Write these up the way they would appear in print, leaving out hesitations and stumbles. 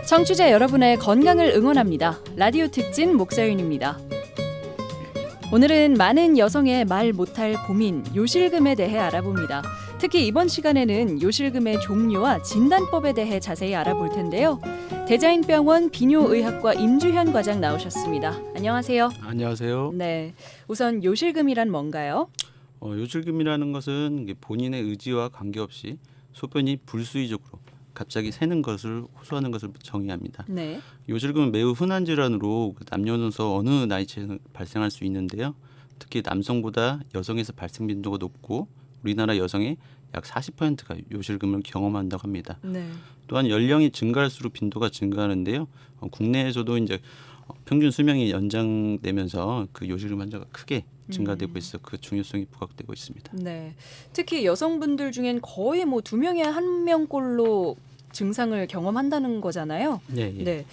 청취자 여러분의 건강을 응원합니다. 라디오 특진 목사윤입니다. 오늘은 많은 여성의 말 못할 고민, 요실금에 대해 알아봅니다. 특히 이번 시간에는 요실금의 종류와 진단법에 대해 자세히 알아볼 텐데요. 대자인병원 비뇨의학과 임주현 과장 나오셨습니다. 안녕하세요. 안녕하세요. 네, 우선 요실금이란 뭔가요? 요실금이라는 것은 본인의 의지와 관계없이 소변이 불수의적으로 갑자기 새는 것을 호소하는 것을 정의합니다. 네. 요실금은 매우 흔한 질환으로 남녀노소 어느 나이대에 발생할 수 있는데요. 특히 남성보다 여성에서 발생 빈도가 높고 우리나라 여성의 약 40%가 요실금을 경험한다고 합니다. 네. 또한 연령이 증가할수록 빈도가 증가하는데요. 국내에서도 이제 평균 수명이 연장되면서 그 요실금 환자가 크게 증가되고 있어 그 중요성이 부각되고 있습니다. 네. 특히 여성분들 중엔 거의 뭐 2명에 1명꼴로 증상을 경험한다는 거잖아요. 네. 예. 네.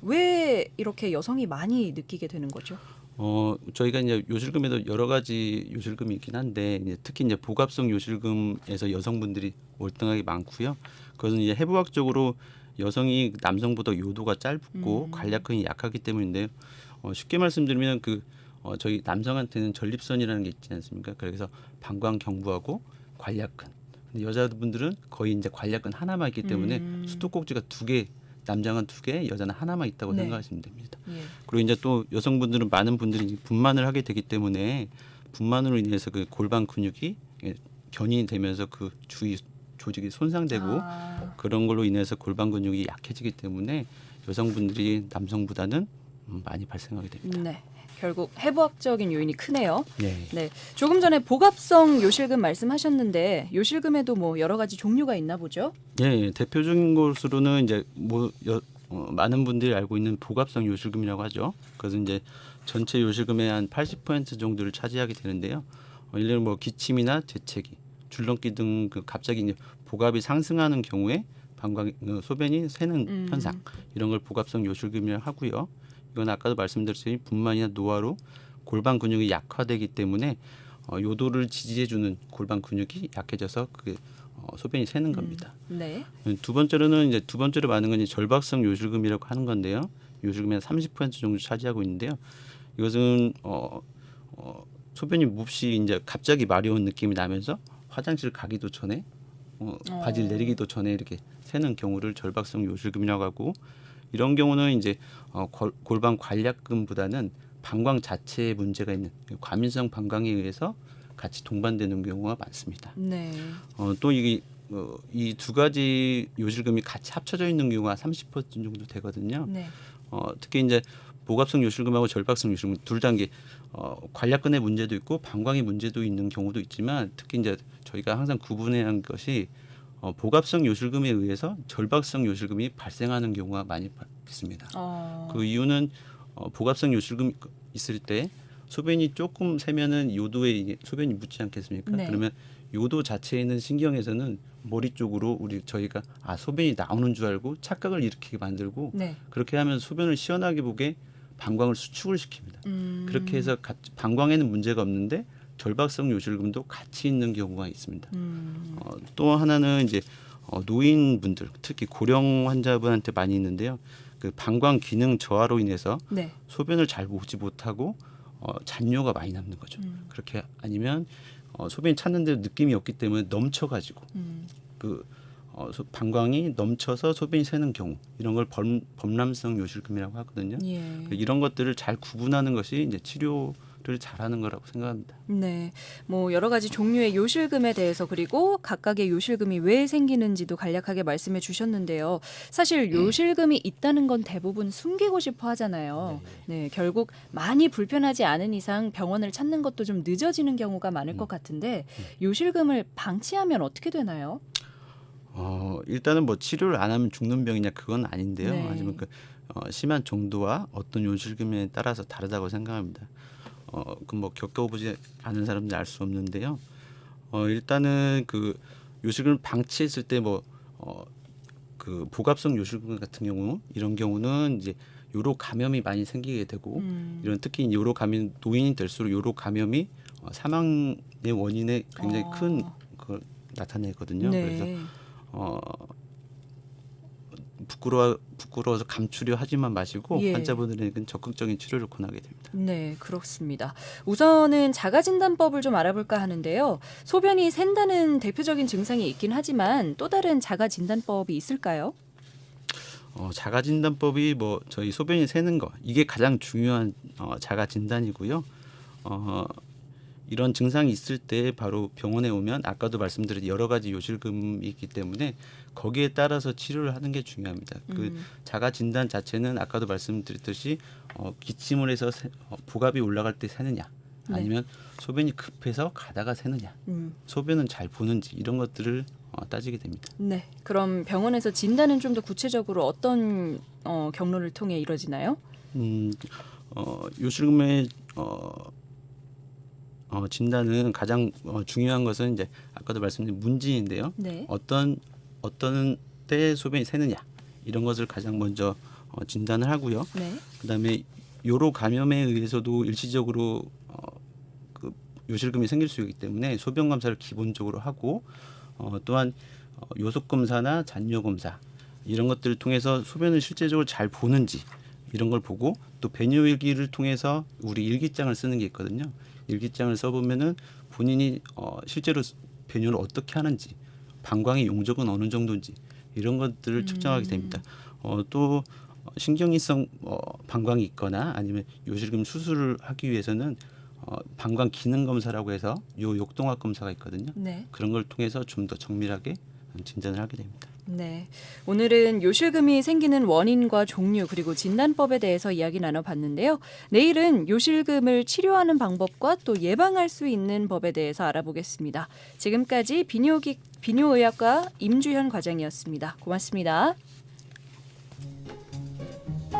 왜 이렇게 여성이 많이 느끼게 되는 거죠? 저희가 이제 요실금에도 여러 가지 요실금이 있긴 한데 특히 이제 복합성 요실금에서 여성분들이 월등하게 많고요. 그것은 이제 해부학적으로 여성이 남성보다 요도가 짧고 관략근이 약하기 때문인데요. 쉽게 말씀드리면 저희 남성한테는 전립선이라는 게 있지 않습니까? 그래서 방광경부하고 관략근. 근데 여자분들은 거의 이제 관략근 하나만 있기 때문에 수도꼭지가 2개, 남자는 2개, 여자는 하나만 있다고 네. 생각하시면 됩니다. 예. 그리고 이제 또 여성분들은 많은 분들이 분만을 하게 되기 때문에 분만으로 인해서 그 골반 근육이 견인이 되면서 그 주위 조직이 손상되고 그런 걸로 인해서 골반 근육이 약해지기 때문에 여성분들이 남성보다는 많이 발생하게 됩니다. 네. 결국 해부학적인 요인이 크네요. 네. 네. 조금 전에 복합성 요실금 말씀하셨는데 요실금에도 뭐 여러 가지 종류가 있나 보죠? 예, 대표적인 것으로는 이제 많은 분들이 알고 있는 복합성 요실금이라고 하죠. 그래서 이제 전체 요실금의 한 80% 정도를 차지하게 되는데요. 예를 들면 뭐 기침이나 재채기, 줄넘기 등 갑자기 이제 복압이 상승하는 경우에 소변이 새는 현상 이런 걸 복합성 요실금이라고 하고요. 이건 아까도 말씀드렸듯이 분만이나 노화로 골반 근육이 약화되기 때문에 요도를 지지해주는 골반 근육이 약해져서 그게 소변이 새는 겁니다. 네. 두 번째로 많은 건 절박성 요실금이라고 하는 건데요. 요실금의 30% 정도 차지하고 있는데요. 이것은 소변이 몹시 이제 갑자기 마려운 느낌이 나면서 화장실 가기도 전에 바지를 내리기도 전에 이렇게 새는 경우를 절박성 요실금이라고 하고 이런 경우는 이제 골반 관략근보다는 방광 자체에 문제가 있는 과민성 방광에 의해서 같이 동반되는 경우가 많습니다. 네. 또 이 두 가지 요실금이 같이 합쳐져 있는 경우가 30% 정도 되거든요. 네. 특히 이제 복합성 요실금하고 절박성 요실금 둘 다 이게 관략근의 문제도 있고 방광의 문제도 있는 경우도 있지만 특히 이제 저희가 항상 구분해야 하는 것이 복합성 요실금에 의해서 절박성 요실금이 발생하는 경우가 많이 있습니다. 그 이유는 복합성 요실금 있을 때 소변이 조금 새면은 요도에 소변이 묻지 않겠습니까? 네. 그러면 요도 자체에 있는 신경에서는 머리 쪽으로 소변이 나오는 줄 알고 착각을 일으키게 만들고 네. 그렇게 하면 소변을 시원하게 보게 방광을 수축을 시킵니다. 그렇게 해서 방광에는 문제가 없는데 절박성 요실금도 같이 있는 경우가 있습니다. 또 하나는 이제 노인분들 특히 고령 환자분한테 많이 있는데요. 그 방광 기능 저하로 인해서 네. 소변을 잘 보지 못하고 잔뇨가 많이 남는 거죠. 그렇게 아니면 소변이 찼는데 느낌이 없기 때문에 넘쳐가지고 방광이 넘쳐서 소변이 새는 경우 이런 걸 범람성 요실금이라고 하거든요. 예. 이런 것들을 잘 구분하는 것이 이제 치료를 잘하는 거라고 생각합니다. 네, 뭐 여러 가지 종류의 요실금에 대해서 그리고 각각의 요실금이 왜 생기는지도 간략하게 말씀해 주셨는데요. 사실 요실금이 있다는 건 대부분 숨기고 싶어 하잖아요. 네, 결국 많이 불편하지 않은 이상 병원을 찾는 것도 좀 늦어지는 경우가 많을 것 같은데 요실금을 방치하면 어떻게 되나요? 일단은 뭐 치료를 안 하면 죽는 병이냐 그건 아닌데요. 네. 하지만 심한 정도와 어떤 요실금에 따라서 다르다고 생각합니다. 뭐 겪어보지 않은 사람들은 알 수 없는데요. 일단은 요실금을 방치했을 때 복합성 요실금 같은 경우 이런 경우는 이제 요로 감염이 많이 생기게 되고 이런 특히 요로 감염 노인이 될수록 요로 감염이 사망의 원인에 굉장히 큰 걸 나타내거든요. 네. 그래서 부끄러워서 감추려 하지만 마시고 예. 환자분들에게는 적극적인 치료를 권하게 됩니다. 네, 그렇습니다. 우선은 자가진단법을 좀 알아볼까 하는데요. 소변이 샌다는 대표적인 증상이 있긴 하지만 또 다른 자가진단법이 있을까요? 자가진단법이 뭐 저희 소변이 새는 거 이게 가장 중요한 자가진단이고요. 이런 증상이 있을 때 바로 병원에 오면 아까도 말씀드린 여러 가지 요실금이 있기 때문에 거기에 따라서 치료를 하는 게 중요합니다. 그 자가 진단 자체는 아까도 말씀드렸듯이 기침을 해서 복압이 올라갈 때 새느냐 네. 아니면 소변이 급해서 가다가 새느냐 소변은 잘 보는지 이런 것들을 따지게 됩니다. 네, 그럼 병원에서 진단은 좀 더 구체적으로 어떤 경로를 통해 이루어지나요? 요실금의 진단은 가장 중요한 것은 이제 아까도 말씀드린 문진인데요. 네. 어떤 때 소변이 새느냐 이런 것을 가장 먼저 진단을 하고요. 네. 그다음에 요로 감염에 의해서도 일시적으로 그 요실금이 생길 수 있기 때문에 소변 검사를 기본적으로 하고 또한 요속 검사나 잔뇨 검사 이런 것들을 통해서 소변을 실제적으로 잘 보는지 이런 걸 보고 또 배뇨 일기를 통해서 우리 일기장을 쓰는 게 있거든요. 일기장을 써보면은 본인이 실제로 배뇨를 어떻게 하는지 방광의 용적은 어느 정도인지 이런 것들을 측정하게 됩니다. 또 신경이성 방광이 있거나 아니면 요실금 수술을 하기 위해서는 방광 기능 검사라고 해서 욕동학 검사가 있거든요. 네. 그런 걸 통해서 좀 더 정밀하게 진단을 하게 됩니다. 네. 오늘은 요실금이 생기는 원인과 종류 그리고 진단법에 대해서 이야기 나눠봤는데요. 내일은 요실금을 치료하는 방법과 또 예방할 수 있는 법에 대해서 알아보겠습니다. 지금까지 비뇨의학과 임주현 과장이었습니다. 고맙습니다.